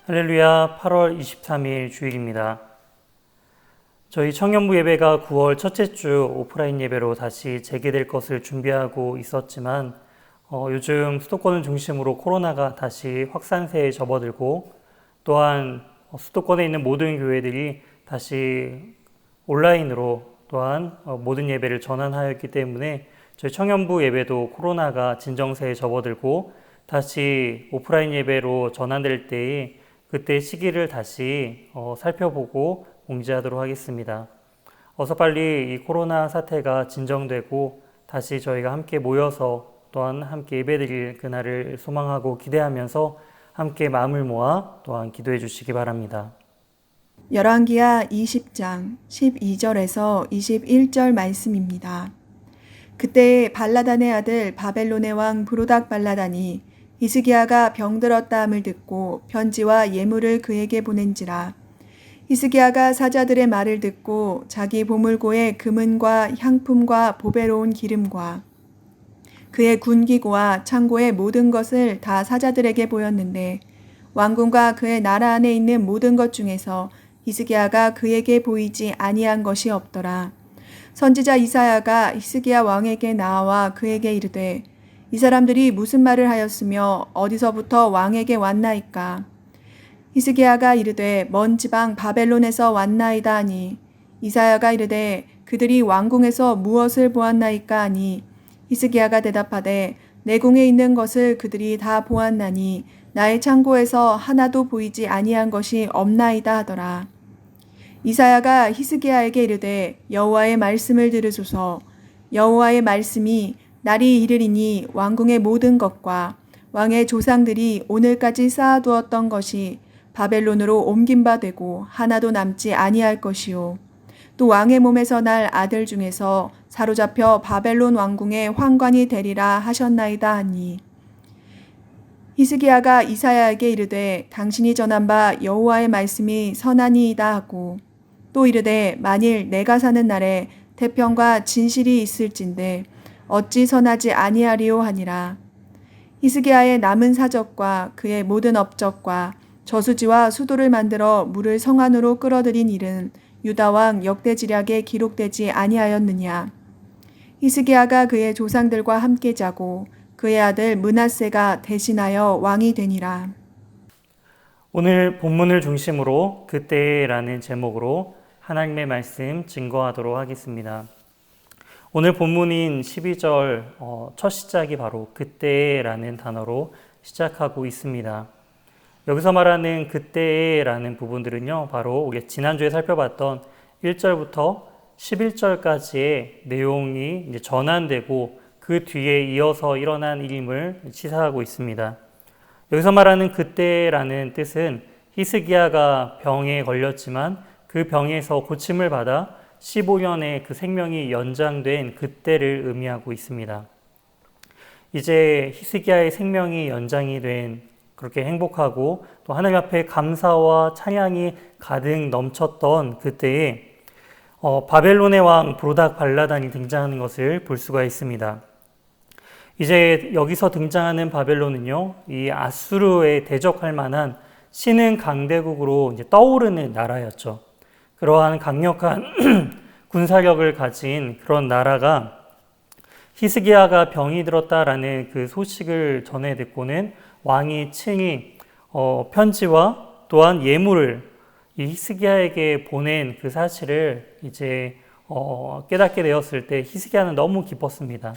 할렐루야, 8월 23일 주일입니다. 저희 청년부 예배가 9월 첫째 주 오프라인 예배로 다시 재개될 것을 준비하고 있었지만 요즘 수도권을 중심으로 코로나가 다시 확산세에 접어들고 또한 수도권에 있는 모든 교회들이 다시 온라인으로 또한 모든 예배를 전환하였기 때문에 저희 청년부 예배도 코로나가 진정세에 접어들고 다시 오프라인 예배로 전환될 때에 그때 시기를 다시 살펴보고 공지하도록 하겠습니다. 어서 빨리 이 코로나 사태가 진정되고 다시 저희가 함께 모여서 또한 함께 예배드릴 그날을 소망하고 기대하면서 함께 마음을 모아 또한 기도해 주시기 바랍니다. 열왕기하 20장 12절에서 21절 말씀입니다. 그때에 발라단의 아들 바벨론의 왕 브로닥 발라단이 히스기야가 병들었다 함을 듣고 편지와 예물을 그에게 보낸지라. 히스기야가 사자들의 말을 듣고 자기 보물고에 금은과 향품과 보배로운 기름과 그의 군기고와 창고의 모든 것을 다 사자들에게 보였는데 왕궁과 그의 나라 안에 있는 모든 것 중에서 히스기야가 그에게 보이지 아니한 것이 없더라. 선지자 이사야가 히스기야 왕에게 나와 그에게 이르되 이 사람들이 무슨 말을 하였으며 어디서부터 왕에게 왔나이까? 히스기야가 이르되 먼 지방 바벨론에서 왔나이다 하니 이사야가 이르되 그들이 왕궁에서 무엇을 보았나이까 하니 히스기야가 대답하되 내 궁에 있는 것을 그들이 다 보았나니 나의 창고에서 하나도 보이지 아니한 것이 없나이다 하더라. 이사야가 히스기야에게 이르되 여호와의 말씀을 들으소서. 여호와의 말씀이 날이 이르리니 왕궁의 모든 것과 왕의 조상들이 오늘까지 쌓아두었던 것이 바벨론으로 옮긴 바 되고 하나도 남지 아니할 것이요. 또 왕의 몸에서 날 아들 중에서 사로잡혀 바벨론 왕궁의 환관이 되리라 하셨나이다 하니 히스기야가 이사야에게 이르되 당신이 전한 바 여호와의 말씀이 선하니이다 하고 또 이르되 만일 내가 사는 날에 태평과 진실이 있을진데 어찌 선하지 아니하리오 하니라. 히스기야의 남은 사적과 그의 모든 업적과 저수지와 수도를 만들어 물을 성 안으로 끌어들인 일은 유다 왕 역대지략에 기록되지 아니하였느냐. 히스기야가 그의 조상들과 함께 자고 그의 아들 므낫세가 대신하여 왕이 되니라. 오늘 본문을 중심으로 그때라는 제목으로 하나님의 말씀 증거하도록 하겠습니다. 오늘 본문인 12절 첫 시작이 바로 그때라는 단어로 시작하고 있습니다. 여기서 말하는 그때라는 부분들은요, 바로 우리 지난주에 살펴봤던 1절부터 11절까지의 내용이 이제 전환되고 그 뒤에 이어서 일어난 일임을 시사하고 있습니다. 여기서 말하는 그때라는 뜻은 히스기야가 병에 걸렸지만 그 병에서 고침을 받아 15년의 그 생명이 연장된 그때를 의미하고 있습니다. 이제 히스기야의 생명이 연장이 된 그렇게 행복하고 또 하나님 앞에 감사와 찬양이 가득 넘쳤던 그때에 바벨론의 왕 브로닥 발라단이 등장하는 것을 볼 수가 있습니다. 이제 여기서 등장하는 바벨론은요, 이 아수르에 대적할 만한 신흥 강대국으로 이제 떠오르는 나라였죠. 그러한 강력한 군사력을 가진 그런 나라가 히스기야가 병이 들었다라는 그 소식을 전해 듣고는 왕이 친히 편지와 또한 예물을 이 히스기야에게 보낸 그 사실을 이제 깨닫게 되었을 때 히스기야는 너무 기뻤습니다.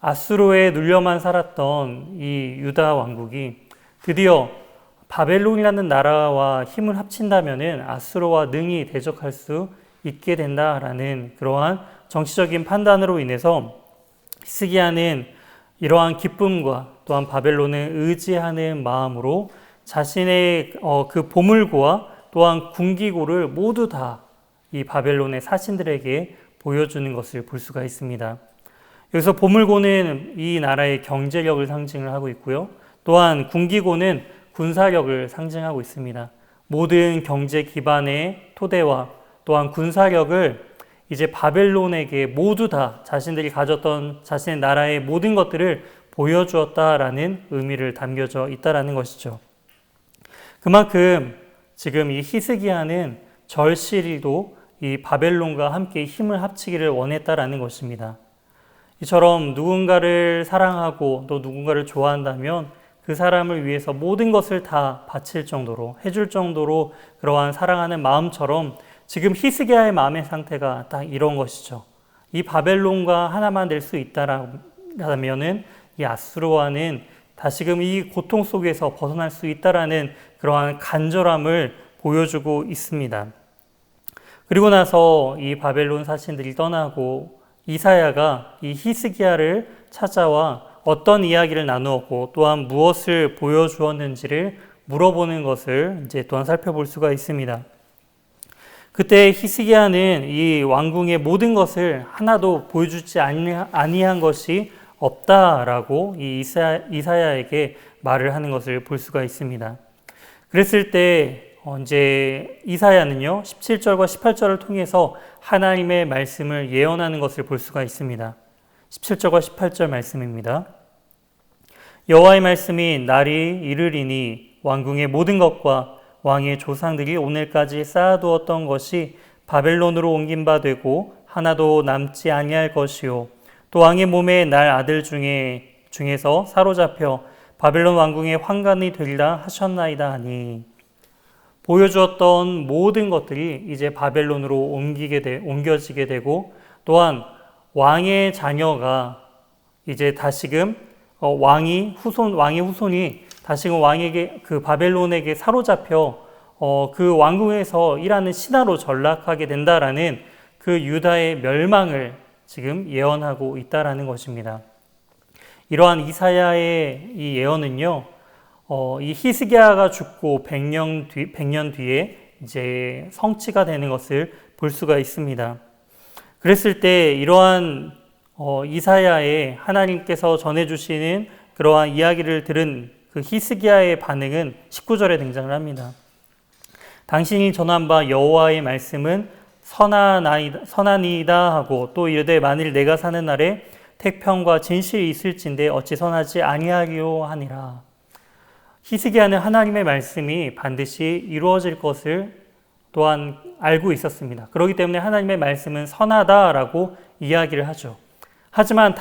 아수르에 눌려만 살았던 이 유다 왕국이 드디어 바벨론이라는 나라와 힘을 합친다면은 아수르와 능히 대적할 수 있게 된다라는 그러한 정치적인 판단으로 인해서 히스기야는 이러한 기쁨과 또한 바벨론을 의지하는 마음으로 자신의 그 보물고와 또한 군기고를 모두 다 이 바벨론의 사신들에게 보여주는 것을 볼 수가 있습니다. 여기서 보물고는 이 나라의 경제력을 상징을 하고 있고요. 또한 군기고는 군사력을 상징하고 있습니다. 모든 경제 기반의 토대와 또한 군사력을 이제 바벨론에게 모두 다 자신들이 가졌던 자신의 나라의 모든 것들을 보여주었다라는 의미를 담겨져 있다라는 것이죠. 그만큼 지금 이 히스기야는 절실히도 이 바벨론과 함께 힘을 합치기를 원했다라는 것입니다. 이처럼 누군가를 사랑하고 또 누군가를 좋아한다면 그 사람을 위해서 모든 것을 다 바칠 정도로, 해줄 정도로 그러한 사랑하는 마음처럼 지금 히스기야의 마음의 상태가 딱 이런 것이죠. 이 바벨론과 하나만 될 수 있다라면은 이 아수르와는 다시금 이 고통 속에서 벗어날 수 있다라는 그러한 간절함을 보여주고 있습니다. 그리고 나서 이 바벨론 사신들이 떠나고 이사야가 이 히스기야를 찾아와 어떤 이야기를 나누었고 또한 무엇을 보여주었는지를 물어보는 것을 이제 또한 살펴볼 수가 있습니다. 그때 히스기야는 이 왕궁의 모든 것을 하나도 보여주지 아니한 것이 없다라고 이 이사야에게 말을 하는 것을 볼 수가 있습니다. 그랬을 때 이제 이사야는요 17절과 18절을 통해서 하나님의 말씀을 예언하는 것을 볼 수가 있습니다. 17절과 18절 말씀입니다. 여호와의 말씀이 날이 이르리니 왕궁의 모든 것과 왕의 조상들이 오늘까지 쌓아두었던 것이 바벨론으로 옮긴 바 되고 하나도 남지 아니할 것이요 또 왕의 몸에 날 아들 중에서 사로잡혀 바벨론 왕궁의 환관이 되리라 하셨나이다 하니 보여주었던 모든 것들이 이제 바벨론으로 옮겨지게 되고 또한 왕의 자녀가 이제 다시금 왕의 후손이 다시금 왕에게 그 바벨론에게 사로잡혀 그 왕궁에서 일하는 신하로 전락하게 된다라는 그 유다의 멸망을 지금 예언하고 있다라는 것입니다. 이러한 이사야의 이 예언은요, 이 히스기야가 죽고 100년 뒤에 이제 성취가 되는 것을 볼 수가 있습니다. 그랬을 때 이러한 이사야의 하나님께서 전해주시는 그러한 이야기를 들은 그 히스기야의 반응은 19절에 등장을 합니다. 당신이 전한 바 여호와의 말씀은 선하니이다 하고 또 이르되 만일 내가 사는 날에 태평과 진실이 있을진데 어찌 선하지 아니하리요 하니라. 히스기야는 하나님의 말씀이 반드시 이루어질 것을 또한 알고 있었습니다. 그렇기 때문에 하나님의 말씀은 선하다라고 이야기를 하죠. 하지만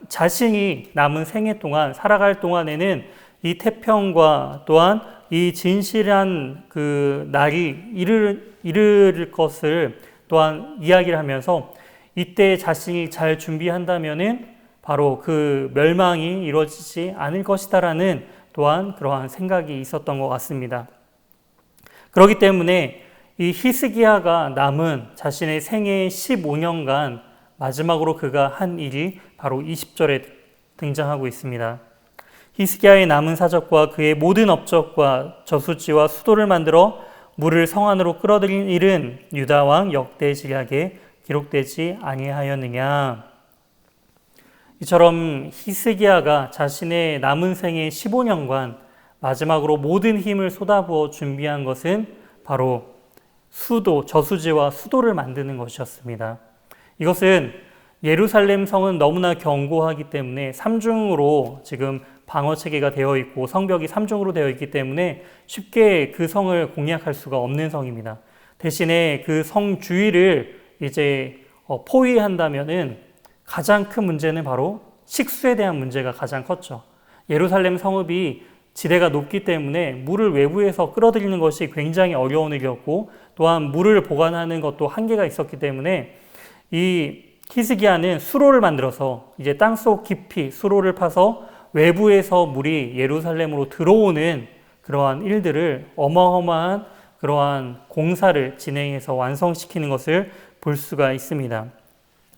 자신이 남은 생애 동안 살아갈 동안에는 이 태평과 또한 이 진실한 그 날이 이를 것을 또한 이야기를 하면서 이때 자신이 잘 준비한다면은 바로 그 멸망이 이루어지지 않을 것이다라는 또한 그러한 생각이 있었던 것 같습니다. 그렇기 때문에 이 히스기야가 남은 자신의 생애의 15년간 마지막으로 그가 한 일이 바로 20절에 등장하고 있습니다. 히스기야의 남은 사적과 그의 모든 업적과 저수지와 수도를 만들어 물을 성 안으로 끌어들인 일은 유다 왕 역대지략에 기록되지 아니하였느냐. 이처럼 히스기야가 자신의 남은 생의 15년간 마지막으로 모든 힘을 쏟아부어 준비한 것은 바로 저수지와 수도를 만드는 것이었습니다. 이것은 예루살렘 성은 너무나 견고하기 때문에 3중으로 지금 방어 체계가 되어 있고 성벽이 3중으로 되어 있기 때문에 쉽게 그 성을 공략할 수가 없는 성입니다. 대신에 그 성 주위를 이제 포위한다면은 가장 큰 문제는 바로 식수에 대한 문제가 가장 컸죠. 예루살렘 성읍이 지대가 높기 때문에 물을 외부에서 끌어들이는 것이 굉장히 어려운 일이었고 또한 물을 보관하는 것도 한계가 있었기 때문에 이 히스기야는 수로를 만들어서 이제 땅속 깊이 수로를 파서 외부에서 물이 예루살렘으로 들어오는 그러한 일들을 어마어마한 그러한 공사를 진행해서 완성시키는 것을 볼 수가 있습니다.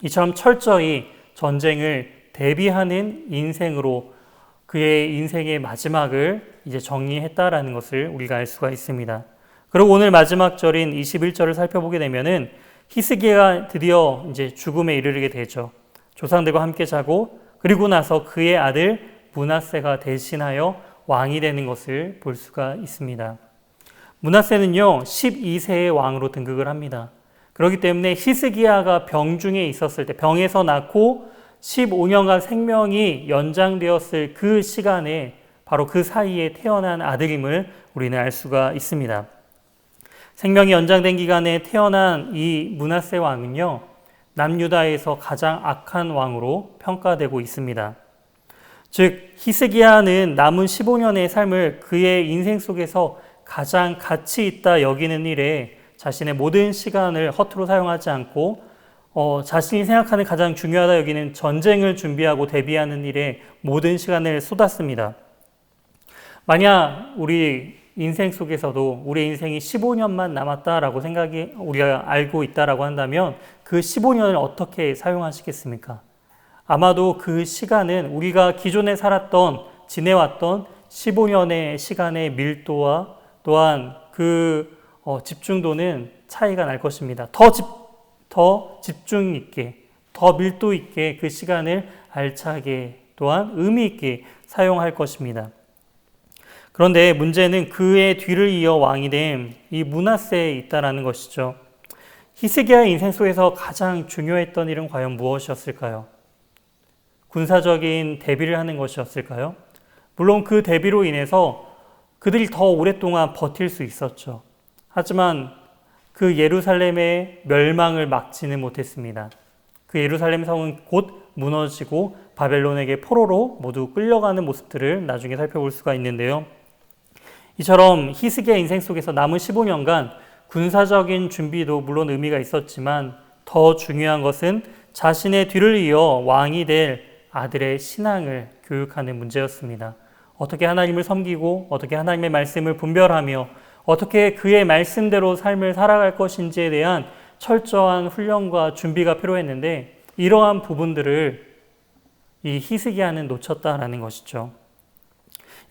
이처럼 철저히 전쟁을 대비하는 인생으로 그의 인생의 마지막을 이제 정리했다라는 것을 우리가 알 수가 있습니다. 그리고 오늘 마지막 절인 21절을 살펴보게 되면은 히스기야가 드디어 이제 죽음에 이르게 되죠. 조상들과 함께 자고 그리고 나서 그의 아들 므낫세가 대신하여 왕이 되는 것을 볼 수가 있습니다. 므낫세는요 12세의 왕으로 등극을 합니다. 그렇기 때문에 히스기야가 병중에 있었을 때 병에서 낳고 15년간 생명이 연장되었을 그 시간에 바로 그 사이에 태어난 아들임을 우리는 알 수가 있습니다. 생명이 연장된 기간에 태어난 이 므낫세 왕은요, 남유다에서 가장 악한 왕으로 평가되고 있습니다. 즉 히스기야는 남은 15년의 삶을 그의 인생 속에서 가장 가치 있다 여기는 일에 자신의 모든 시간을 허투루 사용하지 않고 자신이 생각하는 가장 중요하다 여기는 전쟁을 준비하고 대비하는 일에 모든 시간을 쏟았습니다. 만약 우리 인생 속에서도 우리 인생이 15년만 남았다라고 우리가 알고 있다라고 한다면 그 15년을 어떻게 사용하시겠습니까? 아마도 그 시간은 우리가 기존에 지내왔던 15년의 시간의 밀도와 또한 그 집중도는 차이가 날 것입니다. 더 집중 있게, 더 밀도 있게 그 시간을 알차게 또한 의미 있게 사용할 것입니다. 그런데 문제는 그의 뒤를 이어 왕이 된 이 므낫세에 있다라는 것이죠. 히스기야의 인생 속에서 가장 중요했던 일은 과연 무엇이었을까요? 군사적인 대비를 하는 것이었을까요? 물론 그 대비로 인해서 그들이 더 오랫동안 버틸 수 있었죠. 하지만 그 예루살렘의 멸망을 막지는 못했습니다. 그 예루살렘 성은 곧 무너지고 바벨론에게 포로로 모두 끌려가는 모습들을 나중에 살펴볼 수가 있는데요. 이처럼 히스기야 인생 속에서 남은 15년간 군사적인 준비도 물론 의미가 있었지만 더 중요한 것은 자신의 뒤를 이어 왕이 될 아들의 신앙을 교육하는 문제였습니다. 어떻게 하나님을 섬기고 어떻게 하나님의 말씀을 분별하며 어떻게 그의 말씀대로 삶을 살아갈 것인지에 대한 철저한 훈련과 준비가 필요했는데 이러한 부분들을 이 히스기야는 놓쳤다라는 것이죠.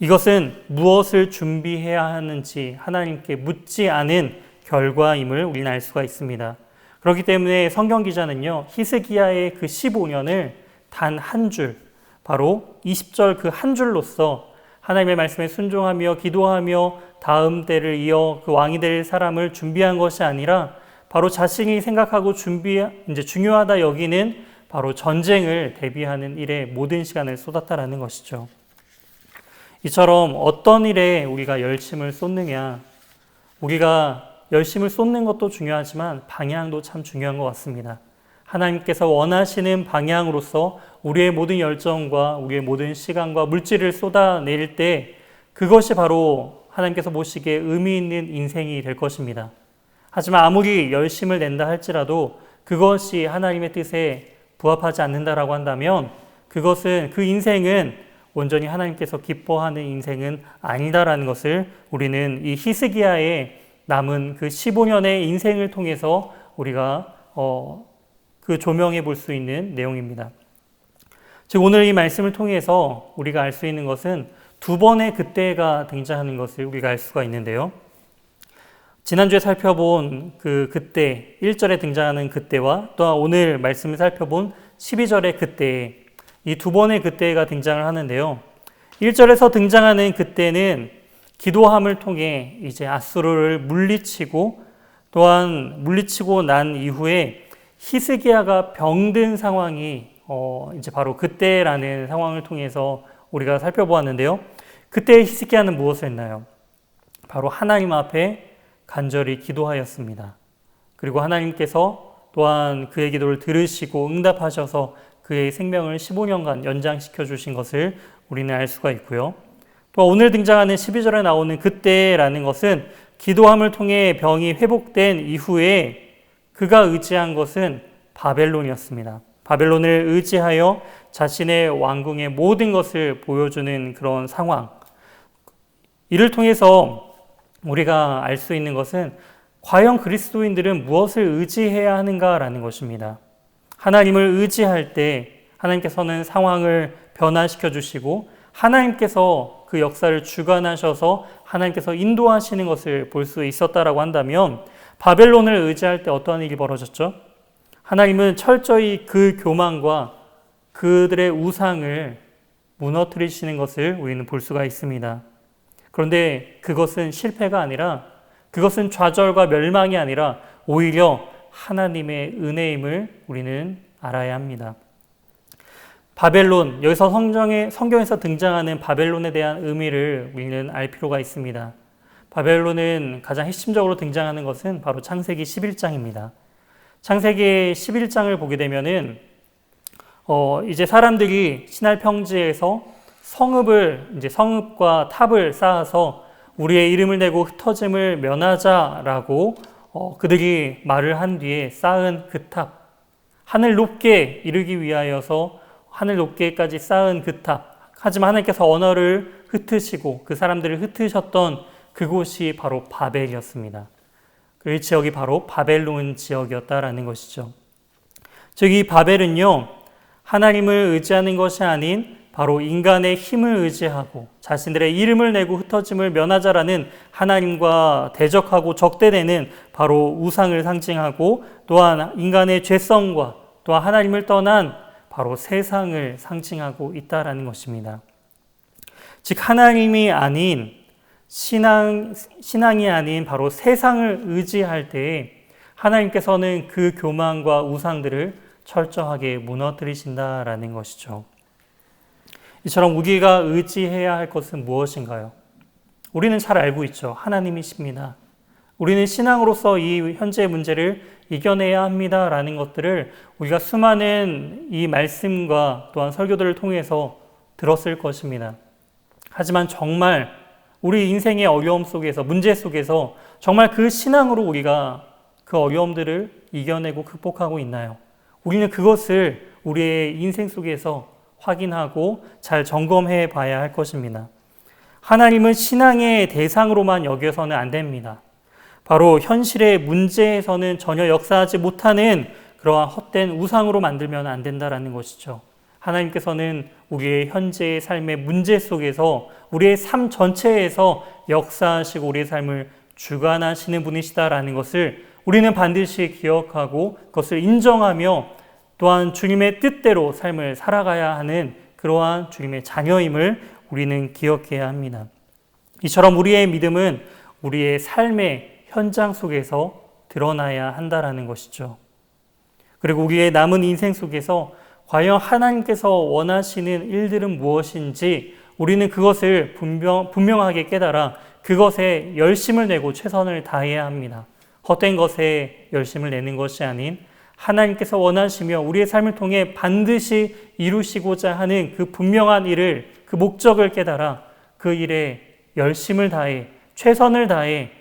이것은 무엇을 준비해야 하는지 하나님께 묻지 않은 결과임을 우리는 알 수가 있습니다. 그렇기 때문에 성경 기자는요, 히스기야의 그 15년을 단 한 줄, 바로 20절 그 한 줄로서 하나님의 말씀에 순종하며 기도하며 다음 때를 이어 그 왕이 될 사람을 준비한 것이 아니라 바로 자신이 생각하고 이제 중요하다 여기는 바로 전쟁을 대비하는 일에 모든 시간을 쏟았다라는 것이죠. 이처럼 어떤 일에 우리가 열심을 쏟느냐, 우리가 열심을 쏟는 것도 중요하지만 방향도 참 중요한 것 같습니다. 하나님께서 원하시는 방향으로서 우리의 모든 열정과 우리의 모든 시간과 물질을 쏟아낼 때 그것이 바로 하나님께서 보시기에 의미 있는 인생이 될 것입니다. 하지만 아무리 열심을 낸다 할지라도 그것이 하나님의 뜻에 부합하지 않는다라고 한다면 그 인생은 온전히 하나님께서 기뻐하는 인생은 아니다라는 것을 우리는 이 히스기야의 남은 그 15년의 인생을 통해서 우리가 그 조명해 볼 수 있는 내용입니다. 즉 오늘 이 말씀을 통해서 우리가 알 수 있는 것은 두 번의 그때가 등장하는 것을 우리가 알 수가 있는데요. 지난주에 살펴본 그 그때, 1절에 등장하는 그때와 또한 오늘 말씀을 살펴본 12절의 그때, 이 두 번의 그때가 등장을 하는데요. 1절에서 등장하는 그때는 기도함을 통해 이제 아수르를 물리치고 또한 물리치고 난 이후에 히스기야가 병든 상황이 이제 바로 그때라는 상황을 통해서 우리가 살펴보았는데요. 그때 히스기야는 무엇을 했나요? 바로 하나님 앞에 간절히 기도하였습니다. 그리고 하나님께서 또한 그의 기도를 들으시고 응답하셔서 그의 생명을 15년간 연장시켜 주신 것을 우리는 알 수가 있고요. 또 오늘 등장하는 12절에 나오는 그때라는 것은 기도함을 통해 병이 회복된 이후에 그가 의지한 것은 바벨론이었습니다. 바벨론을 의지하여 자신의 왕궁의 모든 것을 보여주는 그런 상황. 이를 통해서 우리가 알 수 있는 것은 과연 그리스도인들은 무엇을 의지해야 하는가라는 것입니다. 하나님을 의지할 때 하나님께서는 상황을 변화시켜 주시고 하나님께서 그 역사를 주관하셔서 하나님께서 인도하시는 것을 볼 수 있었다라고 한다면 바벨론을 의지할 때 어떠한 일이 벌어졌죠? 하나님은 철저히 그 교만과 그들의 우상을 무너뜨리시는 것을 우리는 볼 수가 있습니다. 그런데 그것은 실패가 아니라 그것은 좌절과 멸망이 아니라 오히려 하나님의 은혜임을 우리는 알아야 합니다. 바벨론, 여기서 성경에서 등장하는 바벨론에 대한 의미를 우리는 알 필요가 있습니다. 바벨론은 가장 핵심적으로 등장하는 것은 바로 창세기 11장입니다. 창세기 11장을 보게 되면은 이제 사람들이 시날 평지에서 성읍과 탑을 쌓아서 우리의 이름을 내고 흩어짐을 면하자라고 그들이 말을 한 뒤에 쌓은 그 탑, 하늘 높게 이르기 위하여서 하늘 높게까지 쌓은 그 탑, 하지만 하나님께서 언어를 흩으시고 그 사람들을 흩으셨던 그곳이 바로 바벨이었습니다. 그 지역이 바로 바벨론 지역이었다라는 것이죠. 즉 이 바벨은요, 하나님을 의지하는 것이 아닌 바로 인간의 힘을 의지하고 자신들의 이름을 내고 흩어짐을 면하자라는 하나님과 대적하고 적대되는 바로 우상을 상징하고, 또한 인간의 죄성과 또한 하나님을 떠난 바로 세상을 상징하고 있다라는 것입니다. 즉 하나님이 아닌 신앙이 아닌 바로 세상을 의지할 때에 하나님께서는 그 교만과 우상들을 철저하게 무너뜨리신다라는 것이죠. 이처럼 우리가 의지해야 할 것은 무엇인가요? 우리는 잘 알고 있죠. 하나님이십니다. 우리는 신앙으로서 이 현재의 문제를 이겨내야 합니다라는 것들을 우리가 수많은 이 말씀과 또한 설교들을 통해서 들었을 것입니다. 하지만 정말 우리 인생의 어려움 속에서, 문제 속에서 정말 그 신앙으로 우리가 그 어려움들을 이겨내고 극복하고 있나요? 우리는 그것을 우리의 인생 속에서 확인하고 잘 점검해 봐야 할 것입니다. 하나님은 신앙의 대상으로만 여겨서는 안 됩니다. 바로 현실의 문제에서는 전혀 역사하지 못하는 그러한 헛된 우상으로 만들면 안 된다라는 것이죠. 하나님께서는 우리의 현재의 삶의 문제 속에서 우리의 삶 전체에서 역사하시고 우리의 삶을 주관하시는 분이시다라는 것을 우리는 반드시 기억하고 그것을 인정하며 또한 주님의 뜻대로 삶을 살아가야 하는 그러한 주님의 자녀임을 우리는 기억해야 합니다. 이처럼 우리의 믿음은 우리의 삶의 현장 속에서 드러나야 한다라는 것이죠. 그리고 우리의 남은 인생 속에서 과연 하나님께서 원하시는 일들은 무엇인지 우리는 그것을 분명하게 깨달아 그것에 열심을 내고 최선을 다해야 합니다. 헛된 것에 열심을 내는 것이 아닌 하나님께서 원하시며 우리의 삶을 통해 반드시 이루시고자 하는 그 분명한 일을, 그 목적을 깨달아 그 일에 열심을 다해 최선을 다해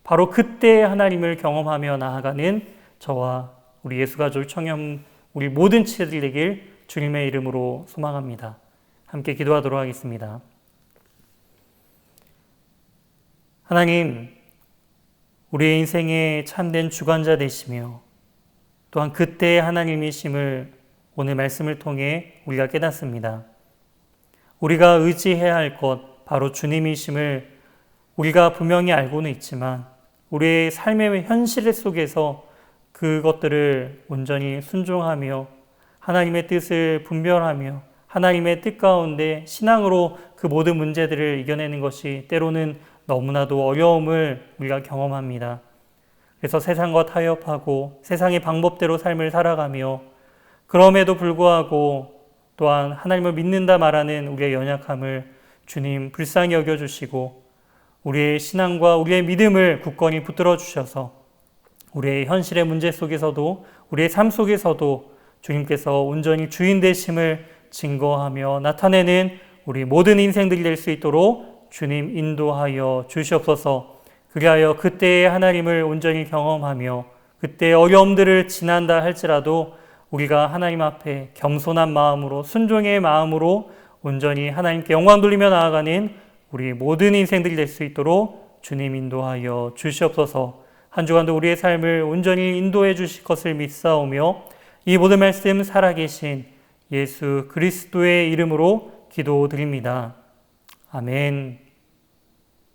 바로 그때 하나님을 경험하며 나아가는 저와 우리 예수가족 청년 우리 모든 친구들 되길 주님의 이름으로 소망합니다. 함께 기도하도록 하겠습니다. 하나님, 우리의 인생의 참된 주관자 되시며 또한 그때의 하나님이심을 오늘 말씀을 통해 우리가 깨닫습니다. 우리가 의지해야 할 것 바로 주님이심을 우리가 분명히 알고는 있지만 우리의 삶의 현실 속에서 그것들을 온전히 순종하며 하나님의 뜻을 분별하며 하나님의 뜻 가운데 신앙으로 그 모든 문제들을 이겨내는 것이 때로는 너무나도 어려움을 우리가 경험합니다. 그래서 세상과 타협하고 세상의 방법대로 삶을 살아가며 그럼에도 불구하고 또한 하나님을 믿는다 말하는 우리의 연약함을 주님 불쌍히 여겨주시고 우리의 신앙과 우리의 믿음을 굳건히 붙들어 주셔서 우리의 현실의 문제 속에서도 우리의 삶 속에서도 주님께서 온전히 주인 되심을 증거하며 나타내는 우리 모든 인생들이 될 수 있도록 주님 인도하여 주시옵소서. 그리하여 그때의 하나님을 온전히 경험하며 그때의 어려움들을 지난다 할지라도 우리가 하나님 앞에 겸손한 마음으로 순종의 마음으로 온전히 하나님께 영광 돌리며 나아가는 우리 모든 인생들이 될 수 있도록 주님 인도하여 주시옵소서. 한 주간도 우리의 삶을 온전히 인도해 주실 것을 믿사오며 이 모든 말씀 살아계신 예수 그리스도의 이름으로 기도드립니다. 아멘.